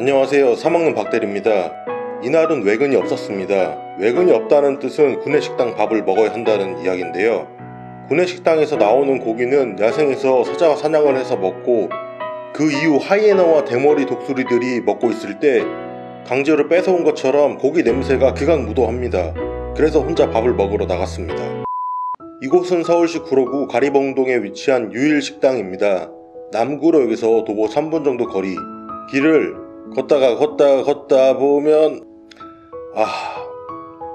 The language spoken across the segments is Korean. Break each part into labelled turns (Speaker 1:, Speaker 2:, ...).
Speaker 1: 안녕하세요. 사먹는 박대리입니다. 이날은 외근이 없었습니다. 외근이 없다는 뜻은 구내식당 밥을 먹어야 한다는 이야기인데요. 구내식당에서 나오는 고기는 야생에서 사자가 사냥을 해서 먹고 그 이후 하이에나와 대머리 독수리들이 먹고 있을 때 강제로 뺏어온 것처럼 고기 냄새가 극악무도합니다. 그래서 혼자 밥을 먹으러 나갔습니다. 이곳은 서울시 구로구 가리봉동에 위치한 유일식당입니다. 남구로역에서 도보 3분 정도 거리. 길을 걷다 보면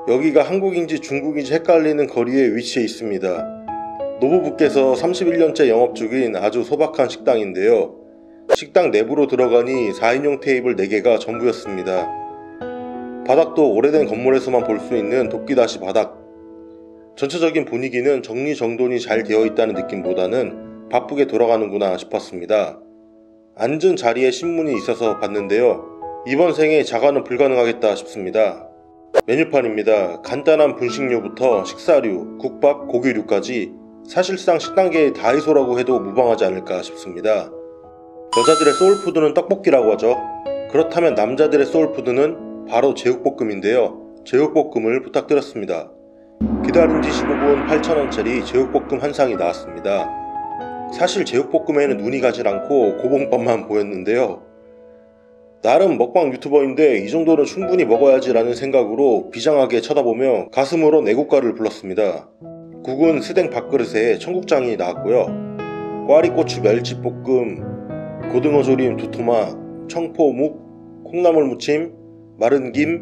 Speaker 1: 여기가 한국인지 중국인지 헷갈리는 거리에 위치해 있습니다. 노부부께서 31년째 영업 중인 아주 소박한 식당인데요. 식당 내부로 들어가니 4인용 테이블 4개가 전부였습니다. 바닥도 오래된 건물에서만 볼 수 있는 도끼다시 바닥. 전체적인 분위기는 정리정돈이 잘 되어 있다는 느낌보다는 바쁘게 돌아가는구나 싶었습니다. 앉은 자리에 신문이 있어서 봤는데요. 이번 생에 자가는 불가능하겠다 싶습니다. 메뉴판입니다. 간단한 분식류부터 식사류, 국밥, 고기류까지 사실상 식당계의 다이소라고 해도 무방하지 않을까 싶습니다. 여자들의 소울푸드는 떡볶이라고 하죠. 그렇다면 남자들의 소울푸드는 바로 제육볶음인데요. 제육볶음을 부탁드렸습니다. 기다린 지 15분 8,000원짜리 제육볶음 한 상이 나왔습니다. 사실 제육볶음에는 눈이 가질 않고 고봉밥만 보였는데요. 나름 먹방 유튜버인데 이 정도는 충분히 먹어야지 라는 생각으로 비장하게 쳐다보며 가슴으로 애국가를 불렀습니다. 국은 스댕 밥그릇에 청국장이 나왔고요. 꽈리고추 멸치볶음, 고등어조림 2토막, 청포묵, 콩나물무침, 마른 김,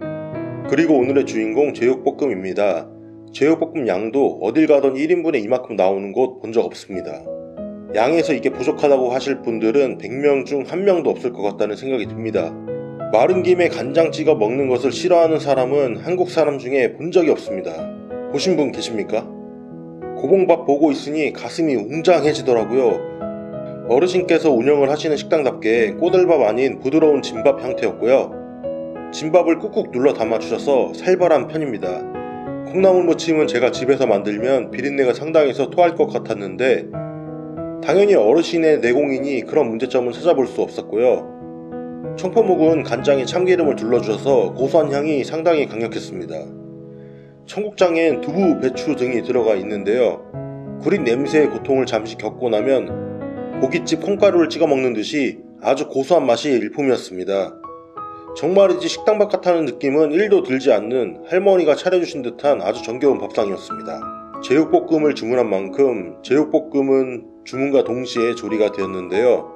Speaker 1: 그리고 오늘의 주인공 제육볶음입니다. 제육볶음 양도 어딜 가던 1인분에 이만큼 나오는 곳 본 적 없습니다. 양에서 이게 부족하다고 하실 분들은 100명 중 1명도 없을 것 같다는 생각이 듭니다. 마른 김에 간장 찍어 먹는 것을 싫어하는 사람은 한국 사람 중에 본 적이 없습니다. 보신 분 계십니까? 고봉밥 보고 있으니 가슴이 웅장해지더라고요. 어르신께서 운영을 하시는 식당답게 꼬들밥 아닌 부드러운 진밥 형태였고요. 진밥을 꾹꾹 눌러 담아주셔서 살벌한 편입니다. 콩나물무침은 제가 집에서 만들면 비린내가 상당해서 토할 것 같았는데 당연히 어르신의 내공이니 그런 문제점은 찾아볼 수 없었고요. 청포묵은 간장에 참기름을 둘러주셔서 고소한 향이 상당히 강력했습니다. 청국장엔 두부, 배추 등이 들어가 있는데요. 구린 냄새의 고통을 잠시 겪고 나면 고깃집 콩가루를 찍어 먹는 듯이 아주 고소한 맛이 일품이었습니다. 정말이지 식당밥 같다는 느낌은 1도 들지 않는 할머니가 차려주신 듯한 아주 정겨운 밥상이었습니다. 제육볶음을 주문한 만큼 제육볶음은 주문과 동시에 조리가 되었는데요.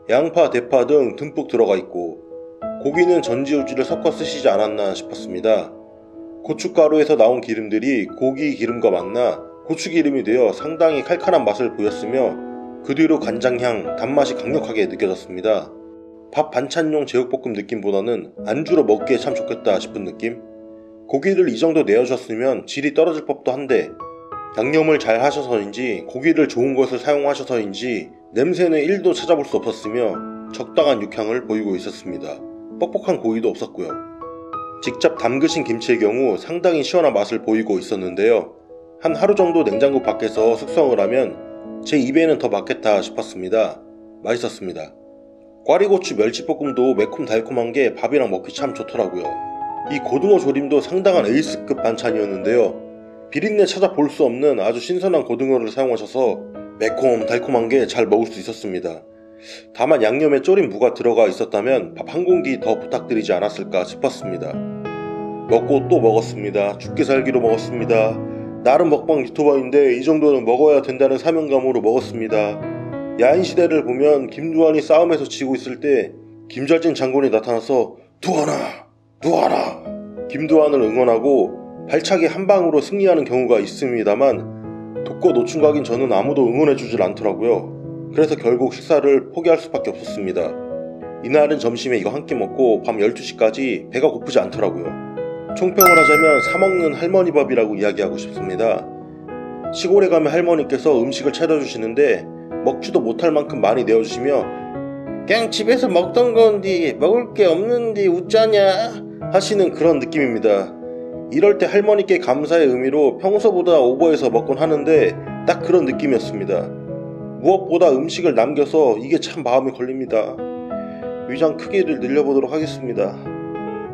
Speaker 1: 양파, 대파 등 듬뿍 들어가 있고 고기는 전지우지를 섞어 쓰시지 않았나 싶었습니다. 고춧가루에서 나온 기름들이 고기 기름과 만나 고추기름이 되어 상당히 칼칼한 맛을 보였으며 그 뒤로 간장향, 단맛이 강력하게 느껴졌습니다. 밥 반찬용 제육볶음 느낌보다는 안주로 먹기에 참 좋겠다 싶은 느낌? 고기를 이 정도 내어주셨으면 질이 떨어질 법도 한데 양념을 잘 하셔서인지 고기를 좋은 것을 사용하셔서인지 냄새는 1도 찾아볼 수 없었으며 적당한 육향을 보이고 있었습니다. 뻑뻑한 고기도 없었고요. 직접 담그신 김치의 경우 상당히 시원한 맛을 보이고 있었는데요. 한 하루 정도 냉장고 밖에서 숙성을 하면 제 입에는 더 맞겠다 싶었습니다. 맛있었습니다. 꽈리고추 멸치볶음도 매콤달콤한 게 밥이랑 먹기 참 좋더라고요. 이 고등어 조림도 상당한 에이스급 반찬이었는데요. 비린내 찾아볼 수 없는 아주 신선한 고등어를 사용하셔서 매콤달콤한 게 잘 먹을 수 있었습니다. 다만 양념에 졸인 무가 들어가 있었다면 밥 한 공기 더 부탁드리지 않았을까 싶었습니다. 먹고 또 먹었습니다. 죽기 살기로 먹었습니다. 나름 먹방 유튜버인데 이 정도는 먹어야 된다는 사명감으로 먹었습니다. 야인시대를 보면 김두한이 싸움에서 지고 있을 때 김절진 장군이 나타나서 두한아 김두한을 응원하고 발차기 한 방으로 승리하는 경우가 있습니다만 독거 노충각인 저는 아무도 응원해주질 않더라고요. 그래서 결국 식사를 포기할 수밖에 없었습니다. 이날은 점심에 이거 한 끼 먹고 밤 12시까지 배가 고프지 않더라고요. 총평을 하자면 사먹는 할머니 밥이라고 이야기하고 싶습니다. 시골에 가면 할머니께서 음식을 차려주시는데 먹지도 못할 만큼 많이 내어주시며 그냥 집에서 먹던 건디 먹을 게 없는디 웃자냐 하시는 그런 느낌입니다. 이럴 때 할머니께 감사의 의미로 평소보다 오버해서 먹곤 하는데 딱 그런 느낌이었습니다. 무엇보다 음식을 남겨서 이게 참 마음이 걸립니다. 위장 크기를 늘려보도록 하겠습니다.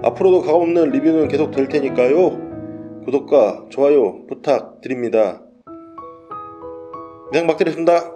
Speaker 1: 앞으로도 가감없는 리뷰는 계속 될 테니까요. 구독과 좋아요 부탁드립니다. 이상 박대리였습니다.